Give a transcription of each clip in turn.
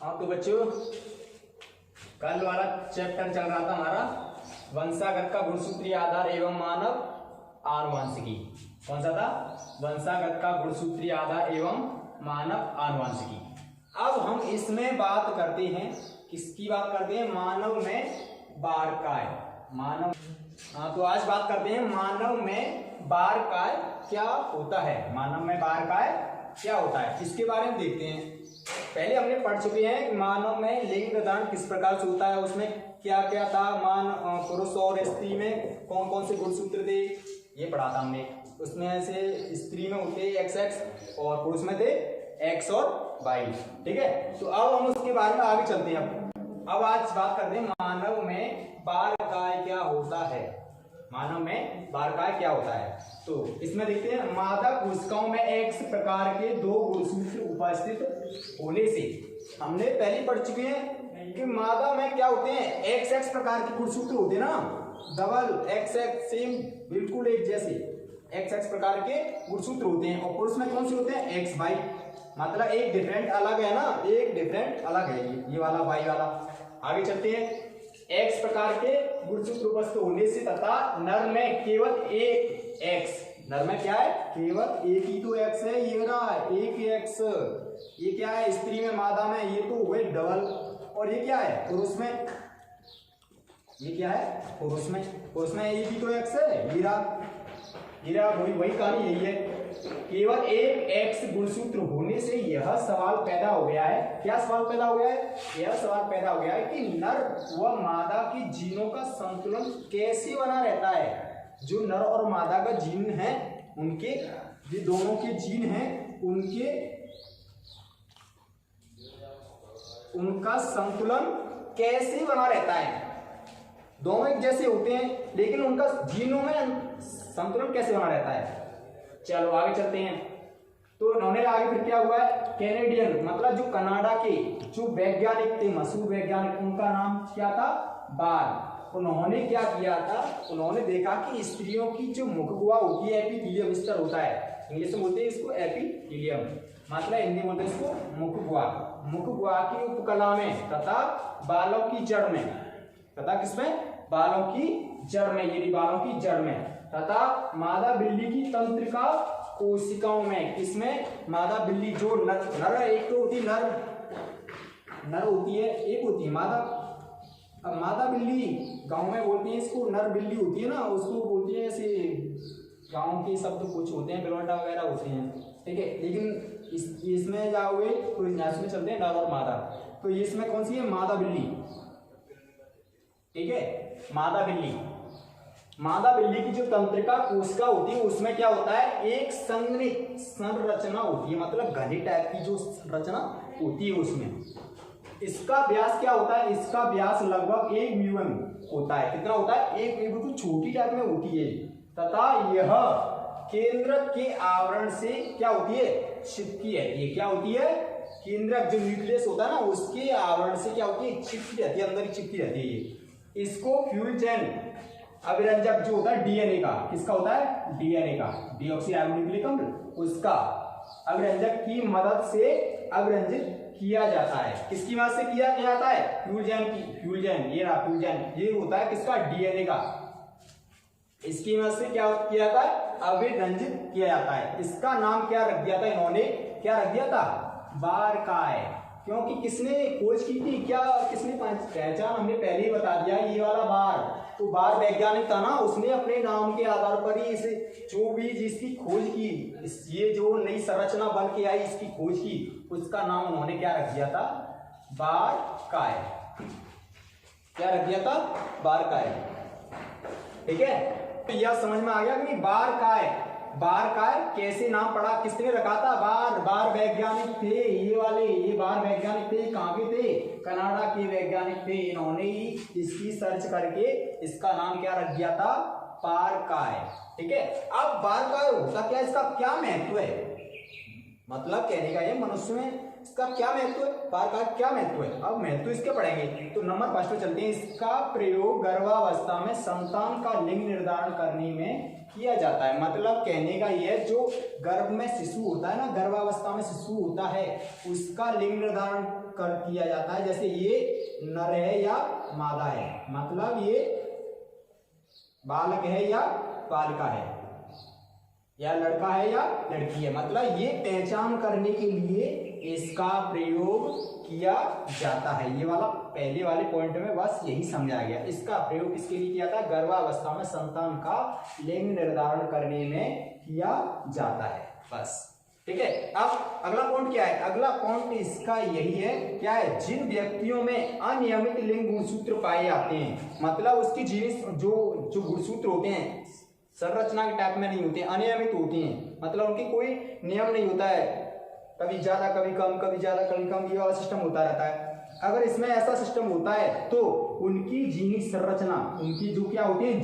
हाँ तो बच्चों, कल वाला चैप्टर चल रहा था हमारा वंशागत का गुणसूत्रीय आधार एवं मानव आनुवंशिकी। कौन सा था? वंशागत का गुणसूत्रीय आधार एवं मानव आनुवंशिकी। अब हम इसमें बात करते हैं, किसकी बात करते हैं? मानव में बारकाय। मानव, हाँ तो आज बात करते हैं मानव में बारकाय क्या होता है। मानव में बारकाय क्या होता है इसके बारे में देखते हैं। पहले हमने पढ़ चुके हैं कि मानव में लिंग निर्धारण किस प्रकार से होता है, उसमें क्या क्या था, पुरुष और स्त्री में कौन कौन से गुणसूत्र थे, ये पढ़ा था हमने। उसमें से स्त्री में होते XX और पुरुष में थे X और Y। ठीक है, तो अब हम उसके बारे में आगे चलते हैं। अब आज बात करते हैं मानव में बारकाय क्या होता है। मानव में बारकाय क्या होता है, तो इसमें देखते हैं मादा कोशिकाओं में X प्रकार के दो गुणसूत्र उपस्थित होने से। हमने पहले पढ़ चुके हैं कि मादा में क्या होते हैं, XX प्रकार के गुणसूत्र होते हैं ना, डबल XX सेम बिल्कुल एक जैसे XX प्रकार के गुणसूत्र होते हैं। और पुरुष में कौन से होते हैं? XY, मतलब एक डिफरेंट अलग है ना, एक डिफरेंट अलग है ये वाला Y वाला। आगे चलते हैं। X प्रकार के गुणसूत्र उपस्थित होने से तथा नर में केवल एक X, नर में क्या है? केवल एक ही तो X है, ये रहा एक X। ये क्या है? स्त्री में, मादा में ये तो हुए डबल। और ये क्या है? पुरुष में, ये क्या है? पुरुष में, पुरुष में एक ही तो X है, ये रहा वही कहानी यही है। केवल एक X गुणसूत्र होने से यह सवाल पैदा हो गया है। क्या सवाल पैदा हो गया है? यह सवाल पैदा हो गया है कि नर व मादा के जीनों का संतुलन कैसे बना रहता है। जो नर और मादा का जीन है, उनके ये दोनों के जीन हैं, उनका संतुलन कैसे बना रहता है। दोनों एक जैसे होते हैं लेकिन उनका जीनों में संतुलन कैसे बना रहता है। चलो आगे चलते हैं। तो उन्होंने आगे फिर क्या हुआ है, कैनेडियन मतलब जो कनाडा के जो वैज्ञानिक थे, मशहूर वैज्ञानिक, उनका नाम क्या था? बार। उन्होंने क्या किया था, उन्होंने देखा कि स्त्रियों की जो मुखगुआ होती है, एपिथीलियम स्तर होता है, इंग्लिश में बोलते हैं इसको एपिथीलियम, मतलब हिंदी में बोलते हैं इसको मुखगुआ। मुखगुआ की उपकला में तथा बालों की जड़ में, तथा किसमें? बालों की जड़ में, ये बालों की जड़ में, तथा मादा बिल्ली की तंत्रिका कोशिकाओं में। किसमें? मादा बिल्ली जो नर एक तो होती, नर होती है, एक होती है मादा। अब मादा बिल्ली गांव में बोलती है इसको, नर बिल्ली होती है ना, उसको बोलती है ऐसे, गांव के शब्द कुछ होते हैं, बिलवटा वगैरह होते हैं। ठीक है, लेकिन इसमें जाओगे तो इसमें चलते हैं नर और मादा। तो इसमें कौन सी है? मादा बिल्ली। ठीक है, मादा बिल्ली। मादा बिल्ली की जो तंत्रिका कोशिका होती है उसमें क्या होता है? एक संघनित संरचना होती है, मतलब घनी टाइप की जो संरचना होती है उसमें। इसका व्यास क्या होता है? इसका व्यास लगभग 1 म्यूएम होता है। कितना होता है? 1 म्यूएम, तो छोटी टाइप में होती है। तथा यह केंद्रक के आवरण से क्या होती है? चिपकी है। ये क्या होती है? केंद्रक जो न्यूक्लियस होता है ना, उसके आवरण से क्या होती है? चिपकी रहती है, अंदर ही चिपकी रहती है। इसको फ्यूल चेन अभिरंजक जो होता है डीएनए का, किसका होता है? डीएनए का, डीऑक्सीराइबोन्यूक्लिक अम्ल, उसका अभिरंजक की मदद से अभिरंजित किया जाता है। किसकी मदद से किया जाता है? फ्यूजन की। फ्यूजन, ये रहा फ्यूजन, ये होता है किसका? डीएनए का। इसकी मदद से क्या किया जाता है? अभिरंजित किया जाता है। इसका नाम क्या रख दिया था इन्होंने? क्या रख दिया था? बारकाय। क्योंकि किसने खोज की थी? क्या किसने पहचान? हमने पहले ही बता दिया, ये वाला बार। तो बार वैज्ञानिक था ना, उसने अपने नाम के आधार पर ही इसे जो भी जिसकी खोज की, ये जो नई संरचना बन के आई, इसकी खोज की, उसका नाम उन्होंने क्या रख दिया था? बारकाय। क्या रख दिया था? बारकाय। ठीक है, तो यह समझ में आ गया कि बारकाय कैसे नाम पड़ा, किसने रखा था? बार वैज्ञानिक थे ये वाले, ये बार वैज्ञानिक थे। कहाँ के थे? कनाडा के वैज्ञानिक थे। इन्होंने ही इसकी सर्च करके इसका नाम क्या रख दिया था? बारकाय। ठीक है, अब बारकाय होता क्या, इसका क्या महत्व है? मतलब कहने का ये, मनुष्य में इसका क्या महत्व है, बार का क्या महत्व है। अब महत्व इसके पढ़ेंगे। तो नंबर फर्स्ट पे चलते हैं। इसका प्रयोग गर्भावस्था में संतान का लिंग निर्धारण करने में किया जाता है। मतलब कहने का ये है, जो गर्भ में शिशु होता है ना, गर्भावस्था में शिशु होता है, उसका लिंग निर्धारण कर किया जाता है। जैसे ये नर है या मादा है, मतलब ये बालक है या बालिका है, या लड़का है या लड़की है, मतलब ये पहचान करने के लिए इसका प्रयोग किया जाता है। ये वाला पहले वाले पॉइंट में बस यही समझाया गया। इसका प्रयोग किसके लिए किया था, गर्भावस्था में संतान का लिंग निर्धारण करने में किया जाता है, बस। ठीक है। अब अगला पॉइंट क्या है, अगला पॉइंट इसका यही है, क्या है, जिन व्यक्तियों में अनियमित लिंग गुणसूत्र पाए जाते हैं, मतलब उसकी जीवन जो गुणसूत्र होते हैं संरचना के टाइप में नहीं होते हैं, अनियमित होते हैं, मतलब उनकी कोई नियम नहीं होता है, कभी ज्यादा कभी कम, कभी ज्यादा कभी कम, ये वाला सिस्टम होता रहता है। अगर इसमें ऐसा सिस्टम होता है तो उनकी जीनी संरचना, उनकी जो क्या होती है,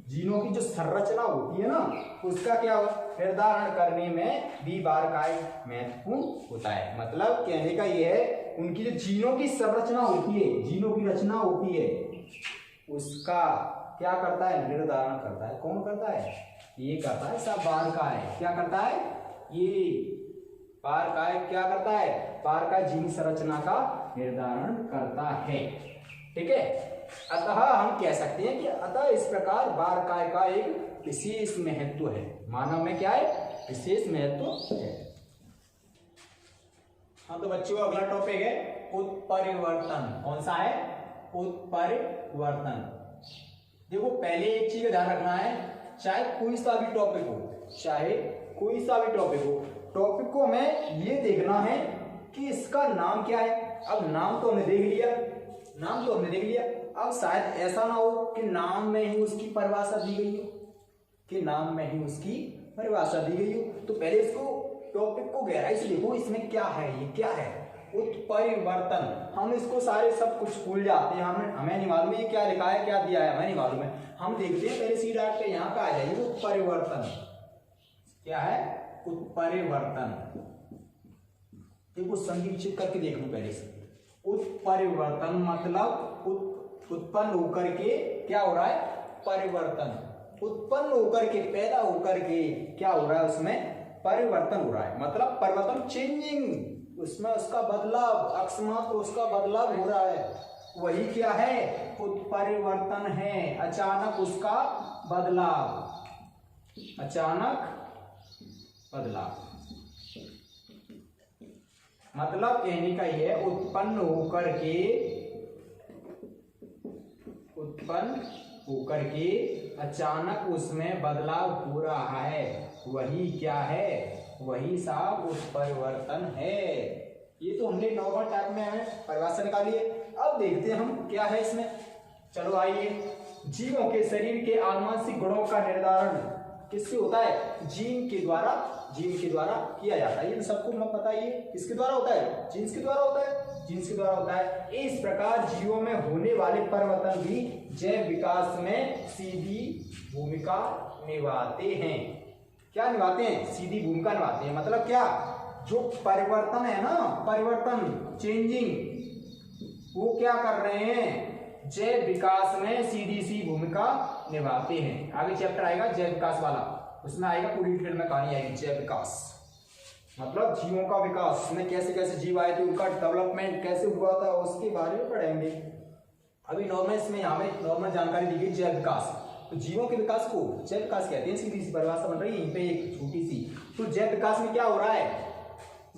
जीनों की जो संरचना होती है ना, उसका क्या निर्धारण करने में भी बारकाई महत्वपूर्ण होता है। मतलब कहने का ये है, उनकी जो जीनों की संरचना होती है, जीनों की रचना होती है, उसका क्या करता है, निर्धारण करता है। कौन करता है, ये करता है सब बारकाई। क्या करता है, ये बारकाई क्या करता है, बारकाई जीन संरचना का निर्धारण करता है। ठीक है। अतः हम कह सकते हैं कि अतः इस प्रकार बारकाई का एक विशेष महत्व है, मानव में क्या है, विशेष महत्व है। हाँ तो बच्चों अगला टॉपिक है उत्परिवर्तन। कौन सा है, उत्परिवर्तन। देखो पहले एक चीज का ध्यान रखना है, चाहे कोई सा भी टॉपिक हो, चाहे कोई सा भी टॉपिक हो, टॉपिक को हमें ये देखना है कि इसका नाम क्या है। अब नाम तो हमने देख लिया, नाम तो हमने देख लिया, अब शायद ऐसा ना हो कि नाम में ही उसकी परिभाषा दी गई हो, कि नाम में ही उसकी परिभाषा दी गई हो। तो पहले इसको टॉपिक को गहराई से देखो, इसमें क्या है, ये क्या है, उत्परिवर्तन। हम इसको सारे सब कुछ भूल जाते हैं, हमें नहीं मालूम ये क्या लिखा है, क्या दिया है, हमें नहीं मालूम है। हम देखते हैं पहले सी डॉट पे यहाँ का आ जाइए, उत्परिवर्तन क्या है, उत्परिवर्तन। देखो संक्षिप्त करके देख लो पहले से। उत्परिवर्तन मतलब उत्पन्न होकर के क्या हो रहा है, परिवर्तन। उत्पन्न होकर के, पैदा होकर के क्या हो रहा है, उसमें परिवर्तन हो रहा है। मतलब परिवर्तन, चेंजिंग, उसमें उसका बदलाव, अकस्मात उसका बदलाव हो रहा है, वही क्या है, उत्परिवर्तन है। अचानक उसका बदलाव, अचानक बदलाव, मतलब कहने का यह उत्पन्न होकर के अचानक उसमें बदलाव हो रहा है, वही क्या है, वही साहब उत्परिवर्तन है। ये तो हमने नॉर्मल टाइप में हमें परिभाषा निकाली है। अब देखते हैं हम क्या है इसमें। चलो आइए, जीवों के शरीर के आनुवंशिक गुणों का निर्धारण किससे होता है, जीन के द्वारा किया जाता है। ये तो सबको पता ही है, किसके द्वारा होता है, जीन्स के द्वारा होता है, जीन्स के द्वारा होता है। इस प्रकार जीवों में होने वाले परिवर्तन भी जैव विकास में सीधी भूमिका निभाते हैं। क्या निभाते हैं, सीधी भूमिका निभाते हैं। मतलब क्या, जो परिवर्तन है ना, परिवर्तन, चेंजिंग, वो क्या कर रहे हैं, जैव विकास में सीधी सी भूमिका निभाते हैं। आगे चैप्टर आएगा जैव विकास वाला, उसमें आएगा पूरी डिटेल में कहानी आएगी। जैव विकास मतलब जीवों का विकास, उसमें कैसे कैसे जीव आए थे, उनका डेवलपमेंट कैसे हुआ था, उसके बारे में पढ़ेंगे। अभी नॉर्मल इसमें यहाँ में नॉर्मल जानकारी दी गई जैव विकास। तो जीवों के विकास को जैव विकास कहते हैं, सीधी सी परिभाषा बन रही है यहीं पे एक छोटी सी। तो जैव विकास में क्या हो रहा है,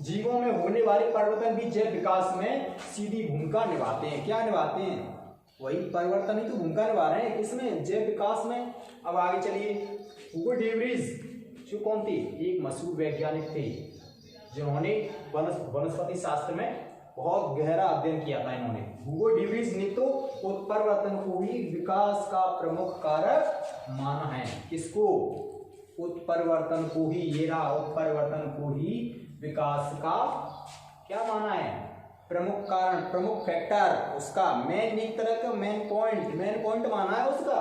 जीवों में होने वाले परिवर्तन भी जैव विकास में सीधी भूमिका निभाते हैं। क्या निभाते हैं, वही परिवर्तन ही तो भूमिका निभा रहे हैं, किसमें, जैव विकास में। अब आगे चलिए, हुगो डे व्रीज जो कौन थे, एक मशहूर वैज्ञानिक थे, जिन्होंने वनस्पति शास्त्र में बहुत गहरा अध्ययन किया था इन्होंने। हुगो डे व्रीज ने तो उत्परिवर्तन को ही विकास का प्रमुख कारक माना है। किसको, उत्परिवर्तन को ही, ये रहा, उत्परिवर्तन को ही विकास का क्या माना है, प्रमुख कारण, प्रमुख फैक्टर, उसका मेन, एक तरह का मेन पॉइंट माना है उसका।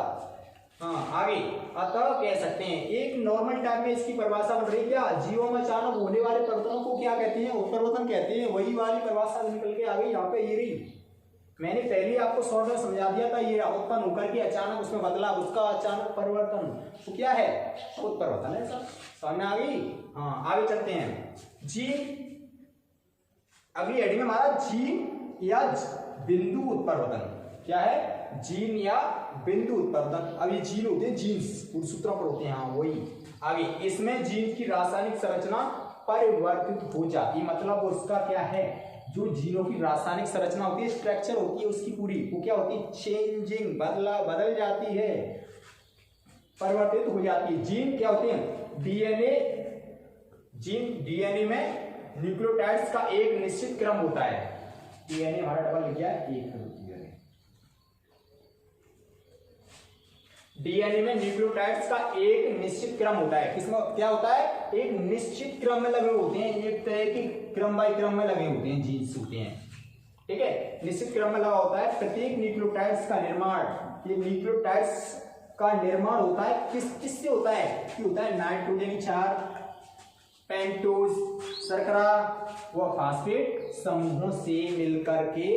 हाँ आगे, अतः कह सकते हैं एक नॉर्मल टाइम में इसकी परिभाषा बन रही क्या, जीवों में अचानक होने वाले परिवर्तनों को क्या कहते हैं, उत्परिवर्तन कहते हैं। वही वाली परिभाषा निकल के आ गई यहाँ पे, ये रही। मैंने पहले आपको शॉर्ट में समझा दिया था, ये उत्पन्न होकर के अचानक उसमें बदलाव, उसका अचानक परिवर्तन, तो क्या है, उत्परिवर्तन है सर, सामने आ गई। हाँ आगे चलते हैं। जीन, अगली हेडिंग में हमारा जीन या बिंदु उत्परिवर्तन क्या है, जीन या बिंदु उत्परिवर्तन। अब ये जीन होते हैं, जीन्स गुणसूत्रों पर होते हैं, हाँ वही। आगे, इसमें जीन की रासायनिक संरचना परिवर्तित हो जाती, मतलब उसका क्या है, जो जीनों की रासायनिक संरचना होती है, स्ट्रक्चर होती है उसकी पूरी, वो क्या होती है, चेंजिंग, बदल जाती है, परिवर्तित हो जाती है। जीन क्या होते हैं, डीएनए, जीन डीएनए में न्यूक्लियोटाइड्स का एक निश्चित क्रम होता है। डीएनए हमारा डबल लिख गया एक, डीएनए में न्यूक्लियोटाइड्स का एक निश्चित क्रम होता है। किसमें क्या होता है, एक निश्चित क्रम में लगे होते हैं, एक तरह की क्रम बाय क्रम में लगे होते हैं, जीन्स होते हैं, ठीक है, निश्चित क्रम में लगा होता है। प्रत्येक न्यूक्लियोटाइड्स का निर्माण, ये न्यूक्लियोटाइड्स का निर्माण होता है किससे होता है, कि होता है नाइट्रोजन क्षार, पेंटोज, शर्करा व फास्फेट समूहों से मिलकर के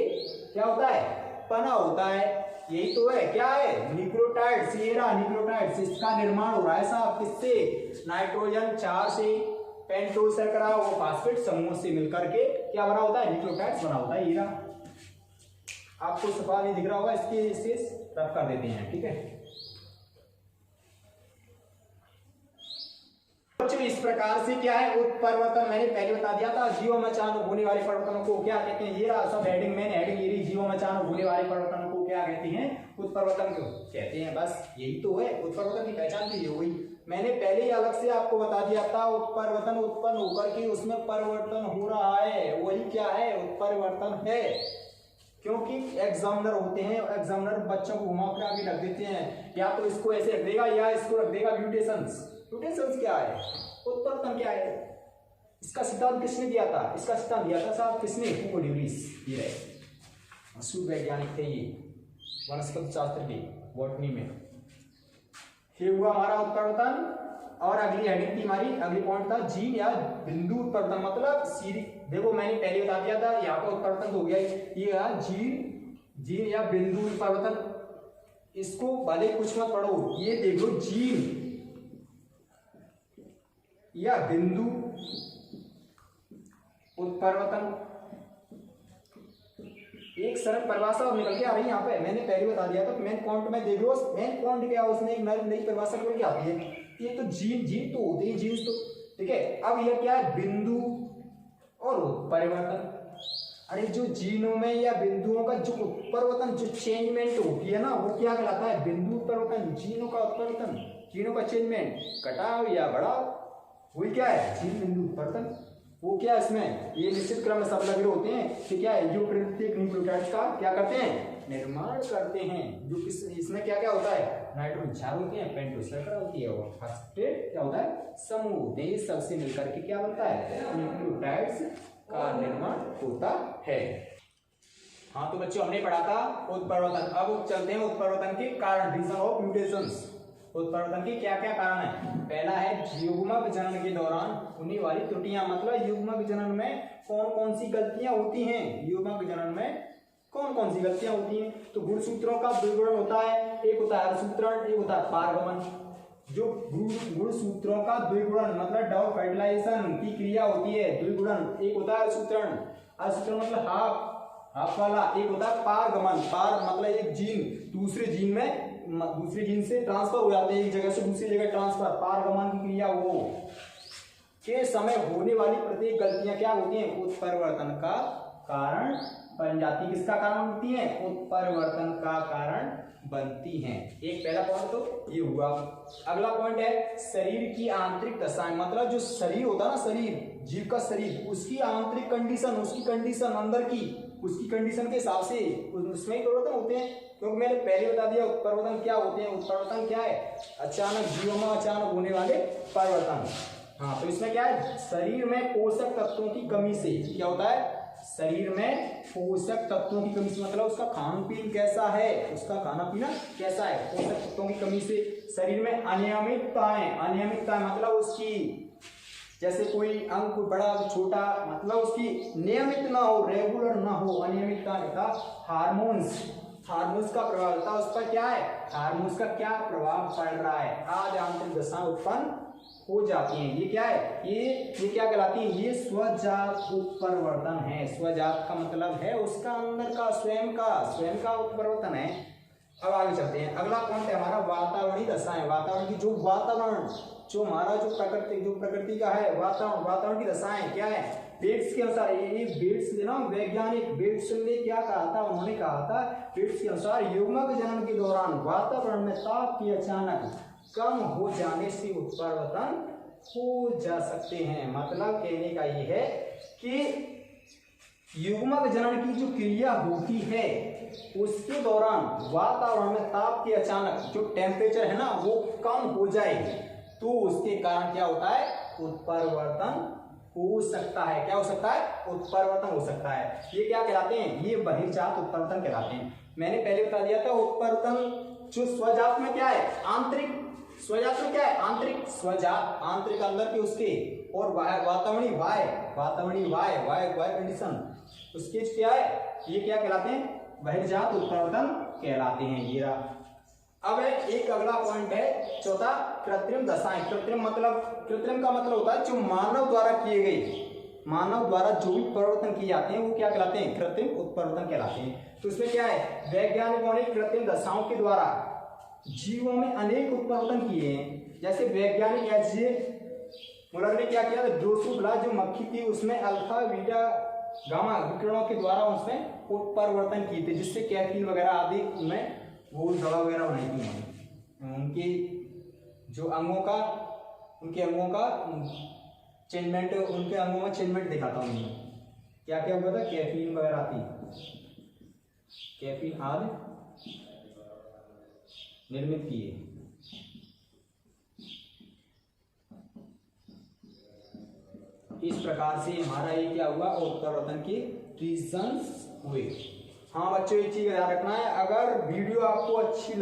क्या होता है, बना होता है। यही तो है, क्या है, न्यूक्लियोटाइड्स, ये रहा न्यूक्लियोटाइड्स, इसका निर्माण हो रहा है साहब किससे, नाइट्रोजन क्षार से, पेंटोज, शर्करा व फास्फेट समूहों से मिलकर के क्या बना होता है, न्यूक्लियोटाइड्स बना होता है। ये रहा, आपको सफा नहीं दिख रहा होगा, इसके रफ कर देते हैं, ठीक है। इस प्रकार से क्या है, उत्परिवर्तन मैंने पहले बता दिया था, जीवों में अचानक होने वाले परिवर्तनों को क्या कहते हैं, ये रहा सब हेडिंग, मैंने हेडिंग ये रही, जीवों में अचानक होने वाले परिवर्तनों को क्या कहते हैं, उत्परिवर्तन को कहते हैं। बस यही तो है, उत्परिवर्तन की पहचान भी हुई। मैंने पहले ही अलग से आपको बता दिया था, उत्परिवर्तन उत्पन्न होकर के उसमें परिवर्तन हो रहा है, वही क्या है, उत्परिवर्तन है। क्योंकि एग्जामिनर होते हैं, एग्जामिनर बच्चों को घुमा फिरा के रख देते हैं, या तो इसको ऐसे रख देगा या इसको रख देगा म्यूटेशंस। म्यूटेशंस क्या है, उत्परिवर्तन क्या है, इसका सिद्धांत किसने दिया था, इसका सिद्धांत दिया था साहब किसने, हुगो ड्यूलिस, ये रहे सूर्य वैज्ञानिक थे, ये वनस्पति शास्त्र के बॉटनी में। ये हुआ हमारा उत्परिवर्तन। और अगली हेडिंग थी हमारी, अगली पॉइंट था जीन या बिंदु उत्परिवर्तन, मतलब सीरी, देखो मैंने पहले बता दिया था, यहाँ पर उत्परिवर्तन तो हो गया, ये जीन या बिंदु उत्परिवर्तन, इसको भले कुछ मत पढ़ो, ये देखो जीन या बिंदु उत्परिवर्तन, एक सरल परिभाषा और निकल के आ रही है यहाँ पे, मैंने पहले बता दिया था। मेन पॉइंट में देख लो, मेन पॉइंट क्या, उसने एक नई परिभाषा निकल के आती है, ये तो जीन तो होते हैं, जीन्स तो, ठीक है। अब यह क्या है, बिंदु और उत्परिवर्तन। अरे जो जीनों में या बिंदुओं का जो उत्परिवर्तन, जो चेंजमेंट होती है ना, वो क्या कहलाता है, बिंदु उत्परिवर्तन। जीनों का उत्परिवर्तन, जीनों का चेंजमेंट, घटाव या बढ़ाव, वही क्या है, जीन बिंदु उत्परिवर्तन। वो क्या, इसमें ये निश्चित क्रम में सब लगे होते हैं कि क्या है, जो प्रत्येक न्यूक्लियोटाइड्स का क्या करते हैं, निर्माण करते हैं। जो इसमें क्या क्या होता है, नाइट्रोजन क्षार होते हैं, पेंटोज शर्करा होती है, और फास्फेट क्या होता है, समूह, ये सबसे मिलकर के क्या बनता है, न्यूक्लियोटाइड्स का निर्माण होता है। हाँ तो बच्चों हमने पढ़ा था उत्परिवर्तन। अब चलते हैं उत्परिवर्तन के कारण, रीजन ऑफ म्यूटेशंस। उत्परिवर्तन के क्या क्या कारण है, पहला है युग्मक जनन के दौरान होने वाली त्रुटियां, मतलब युग्मक जनन में कौन कौन सी गलतियां होती हैं, युग्मक जनन में कौन कौन सी गलतियां होती हैं। तो गुणसूत्रों का द्विगुणन होता है, एक होता है अनुसूत्रण, एक होता है पारगमन। जो गुणसूत्रों का द्विगुणन मतलब डबल फर्टिलाइजेशन की क्रिया होती है, द्विगुणन, एक होता है अनुसूत्रण, अनुसूत्रण मतलब हाफ वाला, एक होता है पारगमन, पार मतलब एक जीन दूसरे जीन से ट्रांसफर हो जाते हैं, एक जगह से दूसरी जगह ट्रांसफर, पारगमन की क्रिया वो के समय होने वाली प्रत्येक गलतियां क्या होती हैं, उत्परिवर्तन का कारण बन जाती है। किसका कारण बनती है, उत्परिवर्तन का कारण बनती हैं। एक पहला पॉइंट तो ये हुआ। अगला पॉइंट है शरीर की आंतरिक दशाएं, मतलब जो शरीर होता है ना, शरीर, जीव का शरीर, उसकी आंतरिक कंडीशन, उसकी कंडीशन अंदर की, उसकी कंडीशन के हिसाब से उसमें परिवर्तन होते हैं। क्योंकि मैंने पहले बता दिया उत्परिवर्तन क्या होते हैं। उत्परिवर्तन क्या है, अचानक जीवों में अचानक होने वाले परिवर्तन। हाँ तो इसमें क्या है, शरीर में पोषक तत्वों की कमी से क्या होता है, शरीर में पोषक तत्वों की कमी से, मतलब उसका खान पीन कैसा है, उसका खाना पीना कैसा है, पोषक तत्वों की कमी से शरीर में अनियमितताएं मतलब उसकी जैसे कोई अंग बड़ा छोटा, मतलब उसकी नियमित ना हो, रेगुलर ना हो, अनियमितता था। हार्मोन्स का प्रभाव था उस पर, क्या है हार्मोन्स का क्या प्रभाव पड़ रहा है, आज आंतरिक दशाएं उत्पन्न हो जाती हैं। ये क्या है, ये क्या कहलाती है, ये स्वजात उत्परिवर्तन है। स्वजात का मतलब है उसका अंदर का स्वयं का उत्परिवर्तन है। अब आगे चलते हैं, अगला पॉइंट है हमारा वातावरणीय दशाएं। वातावरण की जो वातावरण, जो हमारा जो प्रकृति का है वातावरण की दशाएं क्या है, बेट्स के अनुसार, ये बेट्स ना वैज्ञानिक बेट्स ने क्या कहा था, उन्होंने कहा था बेट्स के अनुसार युग्मक जनन के दौरान वातावरण में ताप की अचानक कम हो जाने से उत्परिवर्तन हो जा सकते हैं। मतलब कहने का ये है कि युग्मक जनन की जो क्रिया होती है उसके दौरान वातावरण में ताप के अचानक जो टेम्परेचर है ना वो कम हो जाए, तो उसके कारण क्या होता है, उत्परिवर्तन हो सकता है। क्या हो सकता है, उत्परिवर्तन हो सकता है। ये क्या कहलाते हैं, ये बहिर्जात उत्परिवर्तन कहलाते हैं। मैंने पहले बता दिया था उत्परिवर्तन जो स्वजात में क्या है, आंतरिक स्वजात में क्या है, आंतरिक स्वजात, आंतरिक अंदर के उसके, और वातावरणीय वाय कंडीशन उसके क्या है, ये क्या कहलाते हैं, बहिर्जात उत्परिवर्तन कहलाते हैं। ये रहा। अब एक अगला पॉइंट है चौथा, कृत्रिम दशाएं। कृत्रिम का मतलब होता है जो मानव द्वारा किए गए, मानव द्वारा जो भी परिवर्तन किए जाते हैं वो क्या कहलाते हैं, कृत्रिम उत्परिवर्तन कहलाते हैं। तो इसमें क्या है, वैज्ञानिकों ने कृत्रिम दशाओं के द्वारा जीवों में अनेक उत्परिवर्तन किए हैं। जैसे वैज्ञानिक मुलर ने क्या किया, ड्रोसोफिला जो मक्खी थी उसमें अल्फा बीटा गामा विकिरणों के द्वारा उसमें उत्परिवर्तन किए थे, जिससे कैफीन वगैरह आदि उनमें वो दवा वगैरह बनाई थी। उनके जो उनके अंगों का चेंजमेंट, उनके अंगों में चेंजमेंट देखा था उन्होंने। क्या क्या हुआ था, कैफीन वगैरह थी, कैफीन आदि निर्मित किए। इस प्रकार से हमारा ये क्या हुआ, उत्परिवर्तन के रीजंस हुए। हाँ बच्चों, एक चीज याद रखना है, अगर वीडियो आपको अच्छी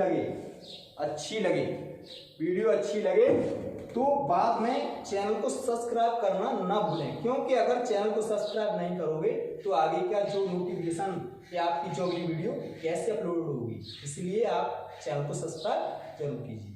लगे तो बाद में चैनल को सब्सक्राइब करना ना भूलें, क्योंकि अगर चैनल को सब्सक्राइब नहीं करोगे तो आगे का जो नोटिफिकेशन या आपकी जो अगली वीडियो कैसे अपलोड होगी, इसलिए आप चैनल को सब्सक्राइब जरूर कीजिए।